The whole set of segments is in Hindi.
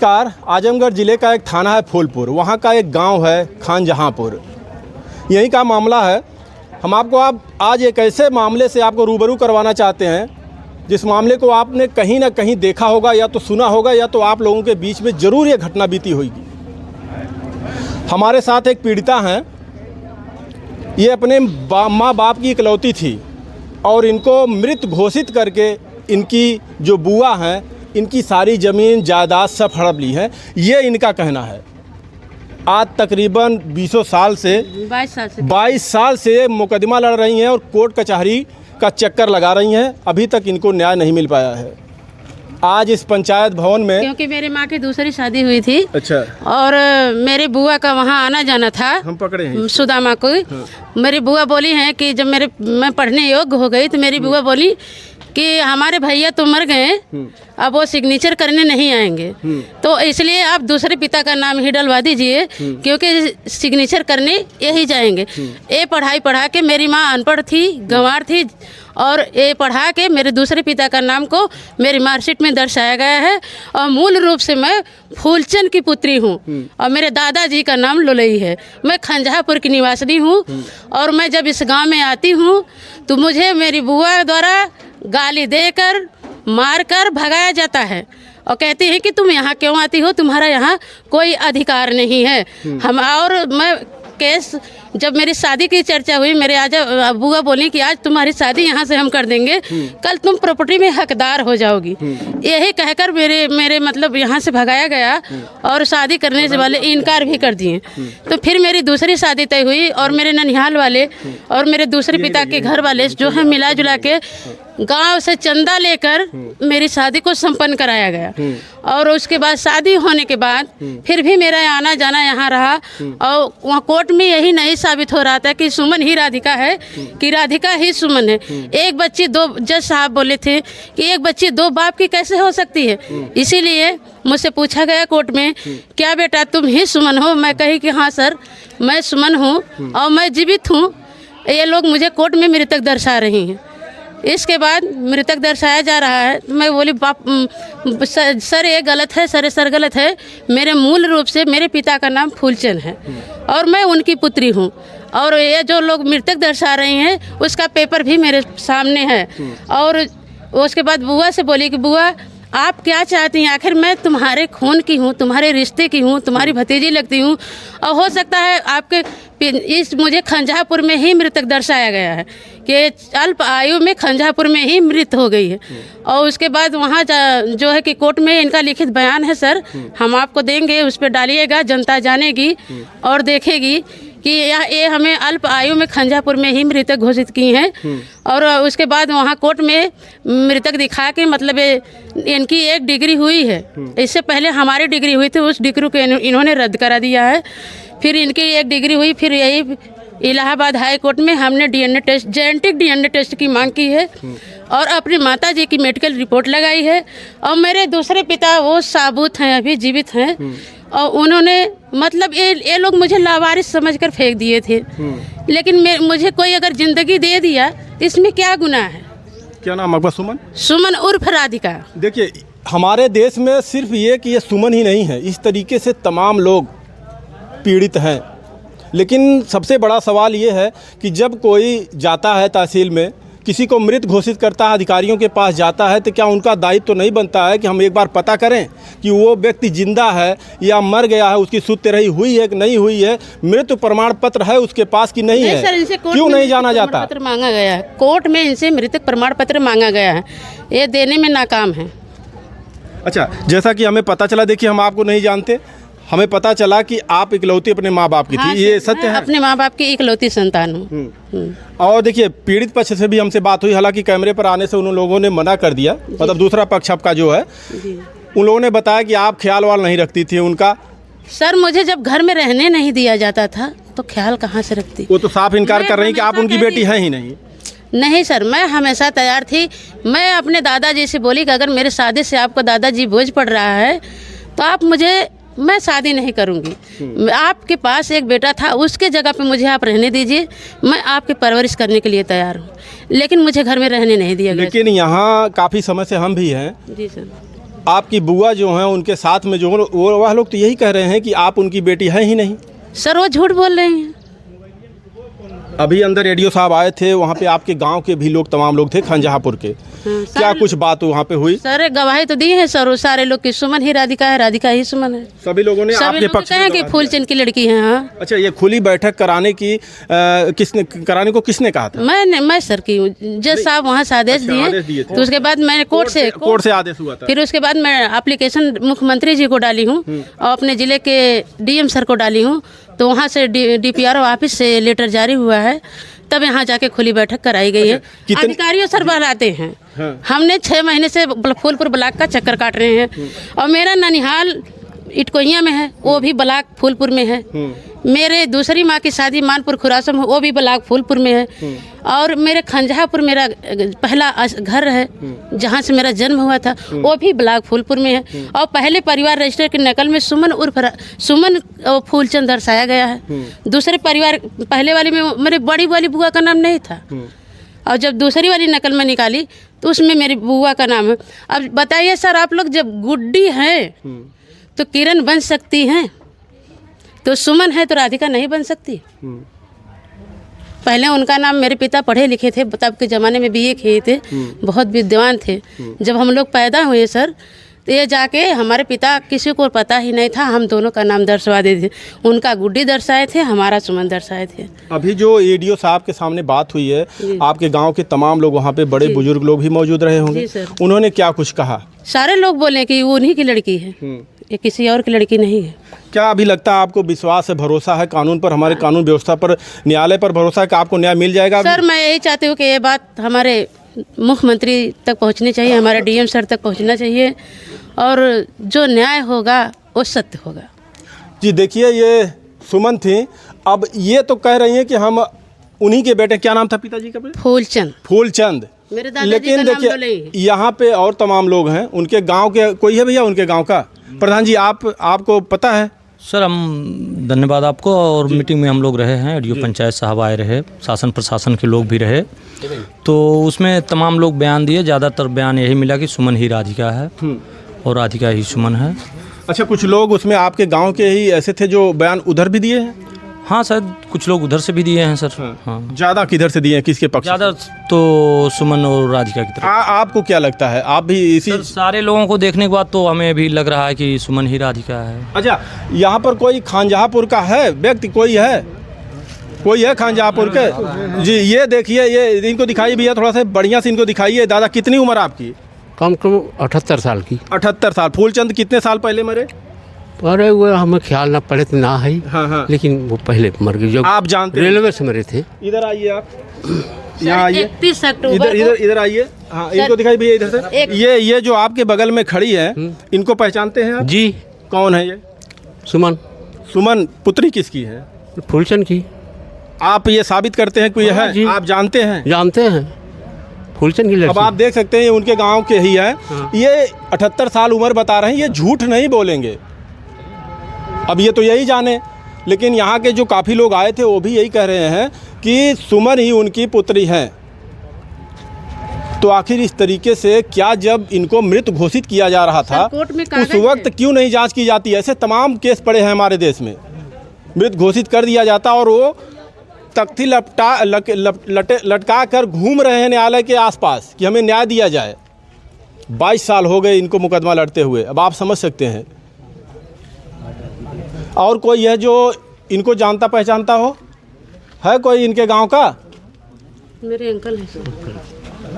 नमस्कार। आजमगढ़ ज़िले का एक थाना है फूलपुर, वहाँ का एक गांव है खानजहांपुर, यहीं का मामला है। हम आपको आज एक ऐसे मामले से आपको रूबरू करवाना चाहते हैं जिस मामले को आपने कहीं ना कहीं देखा होगा, या तो सुना होगा, या तो आप लोगों के बीच में ज़रूर ये घटना बीती होगी। हमारे साथ एक पीड़िता हैं, ये अपने माँ बाप की इकलौती थी और इनको मृत घोषित करके इनकी जो बुआ हैं, इनकी सारी ज़मीन जायदाद सब हड़प ली है। ये इनका कहना है। आज तकरीबन 22 साल से 22 साल से मुकदमा लड़ रही हैं और कोर्ट कचहरी का चक्कर लगा रही हैं। अभी तक इनको न्याय नहीं मिल पाया है। आज इस पंचायत भवन में, क्योंकि मेरे माँ की दूसरी शादी हुई थी, अच्छा, और मेरे बुआ का वहाँ आना जाना था, हम पकड़े हैं सुदामा को। हाँ। मेरी बुआ बोली है कि जब मैं पढ़ने योग्य हो गई तो मेरी बुआ बोली कि हमारे भैया तो मर गए, अब वो सिग्नेचर करने नहीं आएंगे, तो इसलिए आप दूसरे पिता का नाम ही डलवा दीजिए, क्योंकि सिग्नेचर करने यही जाएंगे। ये पढ़ाई पढ़ा के, मेरी माँ अनपढ़ थी, गंवार थी, और ये पढ़ा के मेरे दूसरे पिता का नाम को मेरी मार्कशीट में दर्शाया गया है। और मूल रूप से मैं फूलचंद की पुत्री हूँ और मेरे दादाजी का नाम लोलई है। मैं खंजहापुर की निवासी हूँ और मैं जब इस गांव में आती हूँ तो मुझे मेरी बुआ द्वारा गाली देकर मारकर भगाया जाता है और कहती है कि तुम यहाँ क्यों आती हो, तुम्हारा यहाँ कोई अधिकार नहीं है। मैं केस, जब मेरी शादी की चर्चा हुई, मेरे आज बुआ बोली कि आज तुम्हारी शादी यहाँ से हम कर देंगे, कल तुम प्रॉपर्टी में हकदार हो जाओगी। यही कहकर मेरे मतलब यहाँ से भगाया गया और शादी करने से वाले इनकार भी कर दिए। तो फिर मेरी दूसरी शादी तय हुई और मेरे ननिहाल वाले और मेरे दूसरे पिता के घर वाले जो है मिला जुला के गांव से चंदा लेकर मेरी शादी को संपन्न कराया गया। और उसके बाद शादी होने के बाद फिर भी मेरा आना जाना यहाँ रहा और वहाँ कोर्ट में यही नहीं साबित हो रहा था कि सुमन ही राधिका है, कि राधिका ही सुमन है। एक बच्ची दो, जज साहब बोले थे कि एक बच्ची दो बाप की कैसे हो सकती है। इसीलिए मुझसे पूछा गया कोर्ट में, क्या बेटा तुम ही सुमन हो? मैं कही कि हाँ सर, मैं सुमन हूँ और मैं जीवित हूँ। ये लोग मुझे कोर्ट में मृतक दर्शा रही हैं। इसके बाद मृतक दर्शाया जा रहा है। मैं बोली बाप सर ये गलत है, सर गलत है। मेरे मूल रूप से मेरे पिता का नाम फूलचंद है और मैं उनकी पुत्री हूँ। और ये जो लोग मृतक दर्शा रहे हैं उसका पेपर भी मेरे सामने है। और उसके बाद बुआ से बोली कि बुआ आप क्या चाहती हैं? आखिर मैं तुम्हारे खून की हूँ, तुम्हारे रिश्ते की हूँ, तुम्हारी भतीजी लगती हूँ और हो सकता है आपके मुझे खंजहापुर में ही मृतक दर्शाया गया है कि अल्प आयु में खंजहापुर में ही मृत हो गई है। और उसके बाद वहाँ जो है कि कोर्ट में इनका लिखित बयान है सर, हम आपको देंगे, उस पर डालिएगा, जनता जानेगी और देखेगी कि ये हमें अल्प आयु में खंजहापुर में ही मृतक घोषित की हैं। और उसके बाद वहाँ कोर्ट में मृतक दिखा के मतलब इनकी एक डिग्री हुई है, इससे पहले हमारी डिग्री हुई थी, उस डिग्री को इन्होंने रद्द करा दिया है। फिर इनकी एक डिग्री हुई, फिर यही इलाहाबाद हाई कोर्ट में हमने DNA test, genetic DNA test की मांग की है और अपनी माता जी की मेडिकल रिपोर्ट लगाई है। और मेरे दूसरे पिता वो साबुत हैं, अभी जीवित हैं और उन्होंने मतलब ये लोग मुझे लावारिस समझकर फेंक दिए थे। लेकिन मुझे कोई अगर जिंदगी दे दिया तो इसमें क्या गुनाह है? क्या नाम आपका? सुमन? सुमन उर्फ राधिका। देखिए, हमारे देश में सिर्फ ये कि ये सुमन ही नहीं है, इस तरीके से तमाम लोग पीड़ित हैं। लेकिन सबसे बड़ा सवाल ये है कि जब कोई जाता है तहसील में, किसी को मृत घोषित करता है, अधिकारियों के पास जाता है, तो क्या उनका दायित्व तो नहीं बनता है कि हम एक बार पता करें कि वो व्यक्ति जिंदा है या मर गया है, उसकी सुधरही हुई है कि नहीं हुई है, मृत्यु प्रमाण पत्र है उसके पास कि नहीं है? सर, इनसे क्यों नहीं जाना जाता? पत्र मांगा गया है कोर्ट में, इनसे मृतक प्रमाण पत्र मांगा गया है, ये देने में नाकाम है। अच्छा, जैसा कि हमें पता चला, देखिए हम आपको नहीं जानते, हमें पता चला कि आप इकलौती अपने माँ बाप की थी, ये सत्य है? अपने माँ बाप की इकलौती संतान हूँ। और देखिए, पीड़ित पक्ष से भी हमसे बात हुई, हालांकि कैमरे पर आने से उन लोगों ने मना कर दिया, मतलब दूसरा पक्ष आपका जो है, उन लोगों ने बताया कि आप ख्याल वाल नहीं रखती थी उनका। सर, मुझे जब घर में रहने नहीं दिया जाता था तो ख्याल कहाँ से रखती? वो तो साफ इनकार कर रही हैं कि आप उनकी बेटी हैं ही नहीं। नहीं सर, मैं हमेशा तैयार थी। मैं अपने दादाजी से बोली कि अगर मेरे शादी से आपको दादाजी बोझ पड़ रहा है तो आप मैं शादी नहीं करूंगी। आपके पास एक बेटा था, उसके जगह पे मुझे आप रहने दीजिए, मैं आपकी परवरिश करने के लिए तैयार हूँ। लेकिन मुझे घर में रहने नहीं दिया गया। लेकिन यहाँ काफ़ी समय से हम भी हैं। जी सर। आपकी बुआ जो हैं उनके साथ में जो वो वह लोग तो यही कह रहे हैं कि आप उनकी बेटी हैं ही नहीं। सर वो झूठ बोल रहे हैं। अभी अंदर रेडियो साहब आए थे, वहाँ पे आपके गांव के भी लोग, तमाम लोग थे खंजहापुर के। क्या कुछ बात वहाँ पे हुई? सर गवाही तो दी है सर, वो सारे लोग की सुमन ही राधिका है, राधिका ही सुमन है। सभी लोगों ने आपके पक्ष में कि फूलचंद की लड़की है। हाँ। अच्छा, ये खुली बैठक कराने की कराने को किसने कहा था? मैं सर की जज साहब वहाँ से आदेश दिए, तो उसके बाद मैंने कोर्ट से आदेश हुआ था। फिर उसके बाद मैं एप्लीकेशन मुख्यमंत्री जी को डाली हूँ और अपने जिले के डीएम सर को डाली हूँ, तो वहाँ से DPRO ऑफिस से लेटर जारी हुआ है, तब यहाँ जाके खुली बैठक कराई गई है। अधिकारियों सर बहलाते हैं। हाँ। हमने 6 महीने से फूलपुर ब्लॉक का चक्कर काट रहे हैं और मेरा ननिहाल इटकोइया में है, वो भी ब्लॉक फूलपुर में है। मेरे दूसरी माँ की शादी मानपुर खुरासम, वो भी ब्लॉक फूलपुर में है। और मेरे खंजहापुर मेरा पहला घर है जहाँ से मेरा जन्म हुआ था, वो भी ब्लॉक फूलपुर में है। और पहले परिवार रजिस्टर की नकल में सुमन फूलचंद दर्शाया गया है। दूसरे परिवार पहले वाले में मेरे बड़ी वाली बुआ का नाम नहीं था, और जब दूसरी वाली नकल में निकाली तो उसमें मेरी बुआ का नाम है। अब बताइए सर, आप लोग जब गुड्डी हैं तो किरण बन सकती हैं, तो सुमन है तो राधिका नहीं बन सकती? पहले उनका नाम, मेरे पिता पढ़े लिखे थे, तब के ज़माने में BA किए थे, बहुत विद्वान थे। जब हम लोग पैदा हुए सर, तो ये जाके हमारे पिता, किसी को पता ही नहीं था, हम दोनों का नाम दर्शवा देते थे। उनका गुड्डी दर्शाए थे, हमारा सुमन दर्शाए थे। अभी जो ADO साहब के सामने बात हुई है, आपके गांव के तमाम लोग, वहाँ पे बड़े बुजुर्ग लोग भी मौजूद रहे होंगे, उन्होंने क्या कुछ कहा? सारे लोग बोले कि वो उन्हीं की लड़की है, ये किसी और की लड़की नहीं है। क्या अभी लगता है आपको, विश्वास है, भरोसा है कानून पर, हमारे कानून व्यवस्था पर, न्यायालय पर भरोसा है कि आपको न्याय मिल जाएगा? सर मैं यही चाहती हूँ कि ये बात हमारे मुख्यमंत्री तक पहुँचनी चाहिए, हमारे DM सर तक पहुँचना चाहिए, और जो न्याय होगा वो सत्य होगा। जी देखिए, ये सुमन थी। अब ये तो कह रही हैं कि हम उन्हीं के बेटे, क्या नाम था पिताजी का? फूलचंद। मेरे दादाजी लेकिन देखिए यहाँ पे और तमाम लोग हैं, उनके गांव के कोई है भैया उनके गांव का? प्रधान जी आपको पता है? सर हम धन्यवाद आपको। और मीटिंग में हम लोग रहे हैं, ADO पंचायत साहब आए रहे, शासन प्रशासन के लोग भी रहे, तो उसमें तमाम लोग बयान दिए। ज़्यादातर बयान यही मिला कि सुमन ही राधिका है और राधिका ही सुमन है। अच्छा, कुछ लोग उसमें आपके गांव के ही ऐसे थे जो बयान उधर भी दिए हैं? हाँ सर, कुछ लोग उधर से भी दिए हैं सर। हाँ। ज़्यादा किधर से दिए हैं, किसके पक्ष? ज़्यादा तो सुमन और राधिका की तरफ। आपको क्या लगता है, आप भी इसी? सारे लोगों को देखने के बाद तो हमें भी लग रहा है कि सुमन ही राधिका है। अच्छा, यहाँ पर कोई खंजहापुर का है व्यक्ति, कोई है खंजहापुर के? जी ये देखिए, ये इनको दिखाइए भैया, थोड़ा सा बढ़िया से इनको दिखाइए। दादा कितनी उम्र आपकी? कम 78 साल की। 78 साल। फूलचंद कितने साल पहले मरे? अरे वो हमें ख्याल ना पड़े तो ना है। हाँ। लेकिन वो पहले मर गए, जब आप जानते, रेलवे से मरे थे। इधर आइए आप, यहाँ आइए, 31 अक्टूबर इधर आइए। हाँ, इनको दिखाई भैया इधर से। ये जो आपके बगल में खड़ी है, इनको पहचानते हैं आप? जी। कौन है ये? सुमन पुत्री किसकी है? फूलचंद की। आप ये साबित करते हैं कोई है? आप जानते हैं फूलचंद की लड़की। अब आप देख सकते हैं, ये उनके गांव के ही है। ये 78 साल उम्र बता रहे हैं, ये झूठ नहीं बोलेंगे। अब ये तो यही जाने, लेकिन यहाँ के जो काफ़ी लोग आए थे वो भी यही कह रहे हैं कि सुमन ही उनकी पुत्री है। तो आखिर इस तरीके से क्या, जब इनको मृत घोषित किया जा रहा था, उस वक्त क्यों नहीं जांच की जाती? ऐसे तमाम केस पड़े हैं हमारे देश में, मृत घोषित कर दिया जाता और वो तख्ती लटका कर घूम रहे हैं न्यायालय के आसपास कि हमें न्याय दिया जाए। 22 साल हो गए इनको मुकदमा लड़ते हुए। अब आप समझ सकते हैं। और कोई है जो इनको जानता पहचानता हो? है कोई इनके गांव का? मेरे अंकल हैं।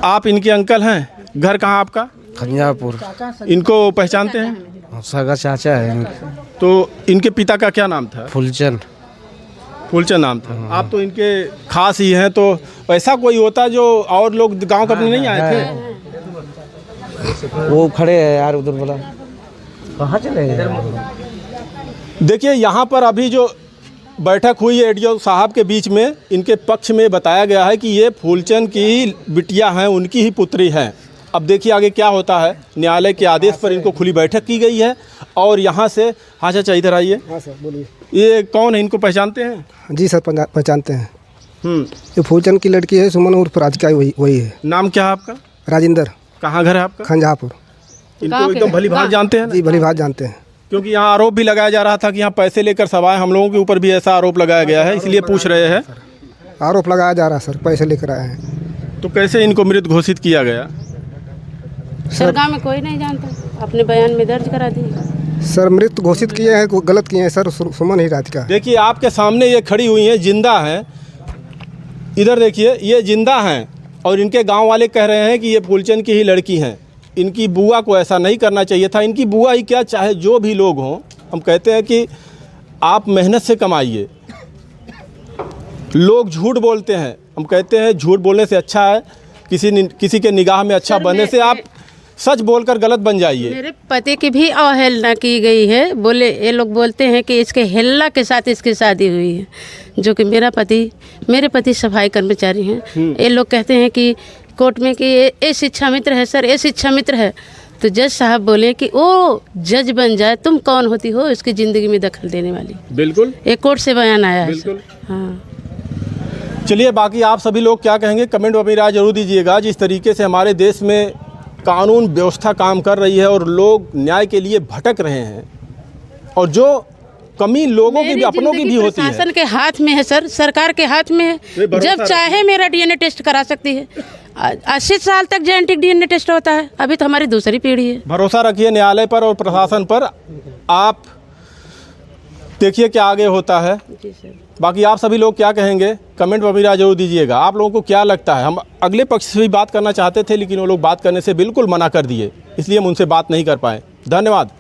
आप इनके अंकल हैं? घर कहाँ आपका? खंजहापुर। इनको पहचानते हैं? सगा चाचा है। तो इनके पिता का क्या नाम था? फूलचंद नाम था। आप तो इनके खास ही हैं, तो ऐसा कोई होता जो और लोग गांव कभी नहीं आए थे? वो खड़े हैं यार उधर, बोला कहाँ चले गए? देखिए यहाँ पर अभी जो बैठक हुई है ADO साहब के बीच में, इनके पक्ष में बताया गया है कि ये फूलचंद की बिटिया हैं, उनकी ही पुत्री हैं। अब देखिए आगे क्या होता है। न्यायालय के आदेश पर इनको खुली बैठक की गई है। और यहाँ से, हाँ चाचा इधर आइए। हाँ सर बोलिए। ये कौन है, इनको पहचानते हैं? जी सर पहचानते हैं। ये फूलचंद की लड़की है, सुमन उर्फ राधिका, वही है। नाम क्या है आपका? राजेंद्र। कहाँ घर है आपका? खंजहापुर। इनको एकदम भली भांति जानते हैं ना? जी भली बात जानते हैं। क्योंकि यहाँ आरोप भी लगाया जा रहा था कि यहाँ पैसे लेकर सब आए, हम लोगों के ऊपर भी ऐसा आरोप लगाया गया है, इसलिए पूछ रहे हैं। आरोप लगाया जा रहा है सर, पैसे लेकर आए हैं। तो कैसे इनको मृत घोषित किया गया? सर गाँव में कोई नहीं जानता, अपने बयान में दर्ज करा दिए। सर मृत घोषित किए हैं, गलत किए हैं सर। सुमन ही राधिका। देखिए आपके सामने ये खड़ी हुई हैं, जिंदा हैं। इधर देखिए, ये जिंदा हैं और इनके गांव वाले कह रहे हैं कि ये फूलचंद की ही लड़की हैं। इनकी बुआ को ऐसा नहीं करना चाहिए था। इनकी बुआ ही क्या, चाहे जो भी लोग हों, हम कहते हैं कि आप मेहनत से कमाइए। लोग झूठ बोलते हैं, हम कहते हैं झूठ बोलने से अच्छा है किसी के निगाह में अच्छा बनने से आप सच बोलकर गलत बन जाइए। मेरे पति की भी अवहेलना की गई है। बोले, ये लोग बोलते हैं कि इसके हेल्ला के साथ इसकी शादी हुई है, जो कि मेरे पति सफाई कर्मचारी हैं। ये लोग कहते हैं कि कोर्ट में कि ये शिक्षा मित्र है सर, ये शिक्षा मित्र है। तो जज साहब बोले कि वो जज बन जाए, तुम कौन होती हो इसकी ज़िंदगी में दखल देने वाली। बिल्कुल, एक कोर्ट से बयान आया है। बिल्कुल। हाँ, चलिए, बाकी आप सभी लोग क्या कहेंगे कमेंट में अपनी राय जरूर दीजिएगा। जिस तरीके से हमारे देश में कानून व्यवस्था काम कर रही है और लोग न्याय के लिए भटक रहे हैं, और जो कमी लोगों की भी, अपनों की भी होती है। प्रशासन के हाथ में है सर, सरकार के हाथ में है। जब चाहे मेरा डीएनए टेस्ट करा सकती है। 80 साल तक जेनेटिक डीएनए टेस्ट होता है। अभी तो हमारी दूसरी पीढ़ी है। भरोसा रखिए न्यायालय पर और प्रशासन पर। आप देखिए क्या आगे होता है। जी सर। बाकी आप सभी लोग क्या कहेंगे कमेंट में अपनी राय जरूर दीजिएगा। आप लोगों को क्या लगता है? हम अगले पक्ष से भी बात करना चाहते थे, लेकिन वो लोग बात करने से बिल्कुल मना कर दिए, इसलिए हम उनसे बात नहीं कर पाए। धन्यवाद।